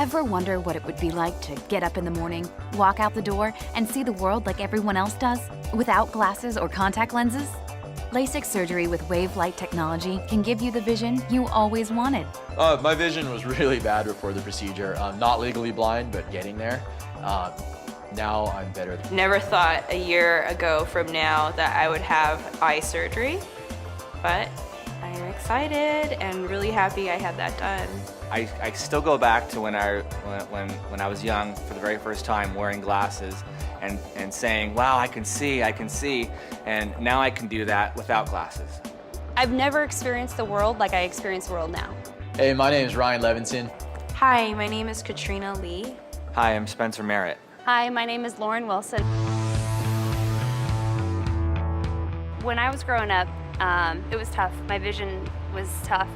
Ever wonder what it would be like to get up in the morning, walk out the door, and see the world like everyone else does, without glasses or contact lenses? LASIK surgery with WaveLight technology can give you the vision you always wanted. My vision was really bad before the procedure. I'm not legally blind, but getting there. Now I'm better. Never thought a year ago from now that I would have eye surgery, but I'm excited and really happy I had that done. I still go back to when I was young for the very first time wearing glasses and saying, wow, I can see, and now I can do that without glasses. I've never experienced the world like I experience the world now. Hey, my name is Ryan Levinson. Hi, my name is Katrina Lee. Hi, I'm Spencer Merritt. Hi, my name is Lauren Wilson. When I was growing up, it was tough. My vision was tough.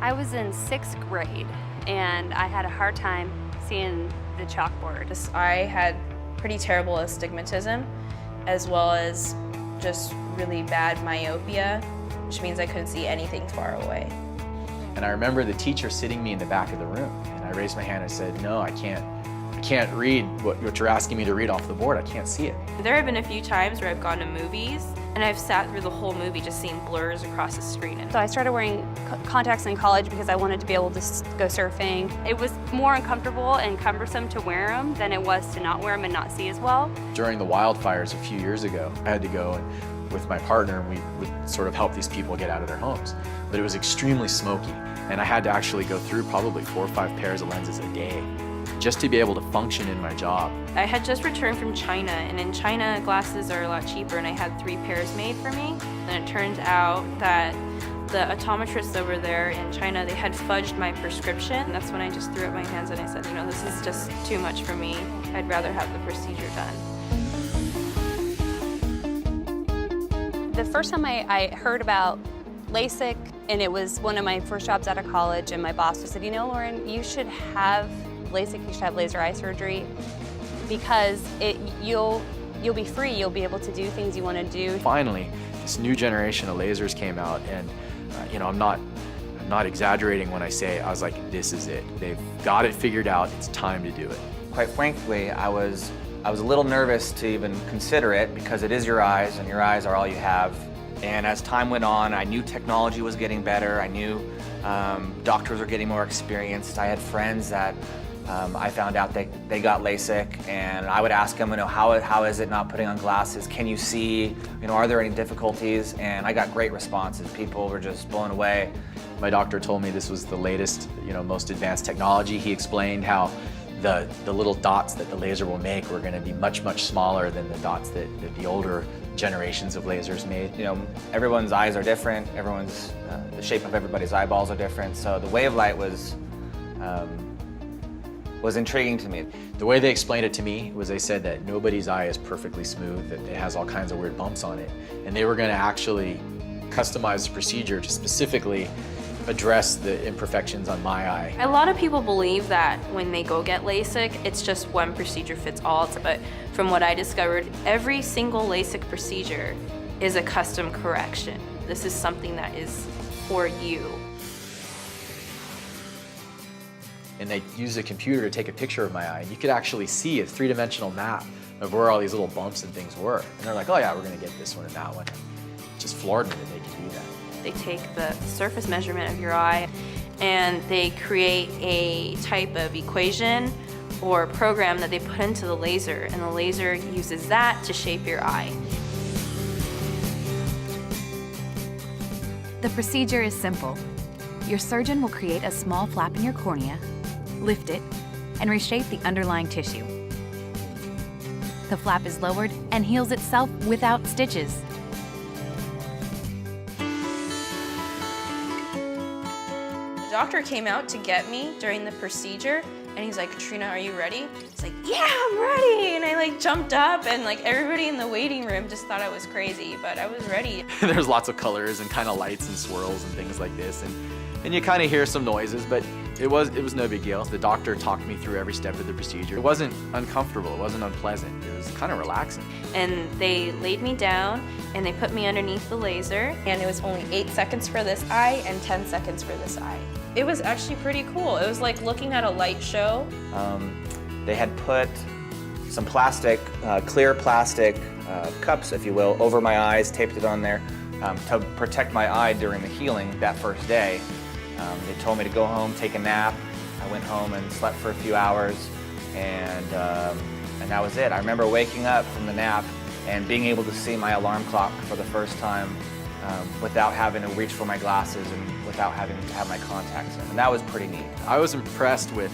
I was in 6th grade and I had a hard time seeing the chalkboard. I had pretty terrible astigmatism as well as just really bad myopia, which means I couldn't see anything far away. And I remember the teacher sitting me in the back of the room, and I raised my hand and said, no, I can't read what you're asking me to read off the board. I can't see it. There have been a few times where I've gone to movies and I've sat through the whole movie just seeing blurs across the screen. So I started wearing contacts in college because I wanted to be able to go surfing. It was more uncomfortable and cumbersome to wear them than it was to not wear them and not see as well. During the wildfires a few years ago, I had to go and with my partner, and we would sort of help these people get out of their homes. But it was extremely smoky, and I had to actually go through probably 4 or 5 pairs of lenses a day just to be able to function in my job. I had just returned from China, and in China, glasses are a lot cheaper, and I had 3 pairs made for me. And it turned out that the optometrists over there in China, they had fudged my prescription. And that's when I just threw up my hands and I said, you know, this is just too much for me. I'd rather have the procedure done. The first time I heard about LASIK, and it was one of my first jobs out of college, and my boss just said, you know, Lauren, you should have LASIK, you should have laser eye surgery because you'll be free, you'll be able to do things you want to do. Finally, this new generation of lasers came out, and you know, I'm not exaggerating when I say I was like, this is it. They've got it figured out. It's time to do it. Quite frankly, I was a little nervous to even consider it because it is your eyes, and your eyes are all you have. And as time went on, I knew technology was getting better. I knew doctors were getting more experienced. I had friends that I found out they got LASIK, and I would ask them, you know, how is it not putting on glasses? Can you see? You know, are there any difficulties? And I got great responses. People were just blown away. My doctor told me this was the latest, you know, most advanced technology. He explained how the little dots that the laser will make were going to be much, much smaller than the dots that the older generations of lasers made. You know, everyone's eyes are different. Everyone's the shape of everybody's eyeballs are different. So the WaveLight was intriguing to me. The way they explained it to me was they said that nobody's eye is perfectly smooth, that it has all kinds of weird bumps on it, and they were going to actually customize the procedure to specifically address the imperfections on my eye. A lot of people believe that when they go get LASIK, it's just one procedure fits all, but from what I discovered, every single LASIK procedure is a custom correction. This is something that is for you. And they used a computer to take a picture of my eye, and you could actually see a 3-dimensional map of where all these little bumps and things were. And they're like, oh yeah, we're gonna get this one and that one. It just floored me that they could do that. They take the surface measurement of your eye and they create a type of equation or program that they put into the laser, and the laser uses that to shape your eye. The procedure is simple. Your surgeon will create a small flap in your cornea, lift it, and reshape the underlying tissue. The flap is lowered and heals itself without stitches. The doctor came out to get me during the procedure, and he's like, Katrina, are you ready? It's like, yeah, I'm ready. And I like jumped up, and like everybody in the waiting room just thought I was crazy, but I was ready. There's lots of colors and kind of lights and swirls and things like this, and you kind of hear some noises, but it was no big deal. The doctor talked me through every step of the procedure. It wasn't uncomfortable, it wasn't unpleasant, it was kind of relaxing. And they laid me down and they put me underneath the laser, and it was only 8 seconds for this eye and 10 seconds for this eye. It was actually pretty cool. It was like looking at a light show. They had put some plastic, clear plastic cups, if you will, over my eyes, taped it on there to protect my eye during the healing that first day. They told me to go home, take a nap. I went home and slept for a few hours, and that was it. I remember waking up from the nap and being able to see my alarm clock for the first time without having to reach for my glasses and without having to have my contacts in. And that was pretty neat. I was impressed with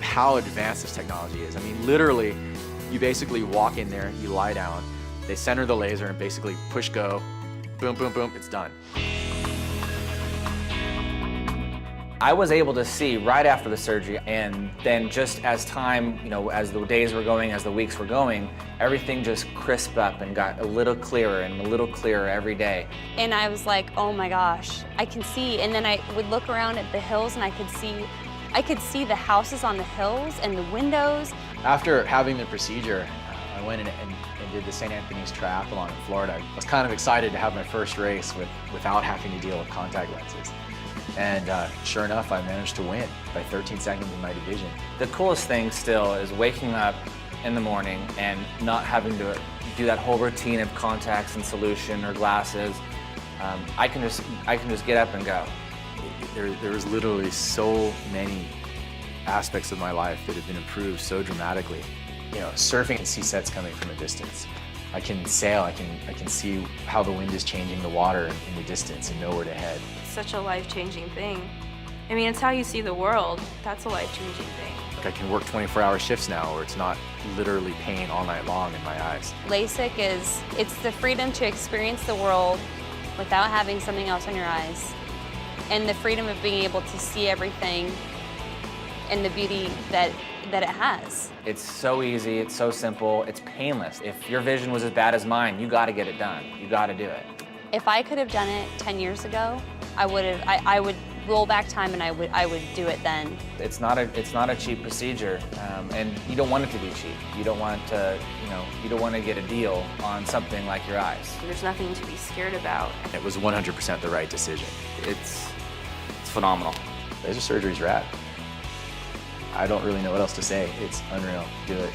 how advanced this technology is. I mean, literally, you basically walk in there, you lie down, they center the laser and basically push go, boom, boom, boom, it's done. I was able to see right after the surgery, and then just as time, as the days were going, as the weeks were going, everything just crisped up and got a little clearer and a little clearer every day. And I was like, oh my gosh, I can see. And then I would look around at the hills and I could see the houses on the hills and the windows. After having the procedure, I went in and did the St. Anthony's Triathlon in Florida. I was kind of excited to have my first race without having to deal with contact lenses. And sure enough, I managed to win by 13 seconds in my division. The coolest thing still is waking up in the morning and not having to do that whole routine of contacts and solution or glasses. I can just get up and go. There was literally so many aspects of my life that have been improved so dramatically. Surfing and see sets coming from a distance. I can sail, I can see how the wind is changing the water in the distance and know where to head. It's such a life-changing thing. I mean, it's how you see the world. That's a life-changing thing. I can work 24-hour shifts now where it's not literally pain all night long in my eyes. LASIK it's the freedom to experience the world without having something else on your eyes, and the freedom of being able to see everything and the beauty that it has. It's so easy, it's so simple, it's painless. If your vision was as bad as mine, you gotta get it done. You gotta do it. If I could have done it 10 years ago, I would roll back time and I would do it then. It's not a cheap procedure, and you don't want it to be cheap. You don't want to, you don't want to get a deal on something like your eyes. There's nothing to be scared about. It was 100% the right decision. It's phenomenal. Laser surgery's rad. I don't really know what else to say. It's unreal. Do it.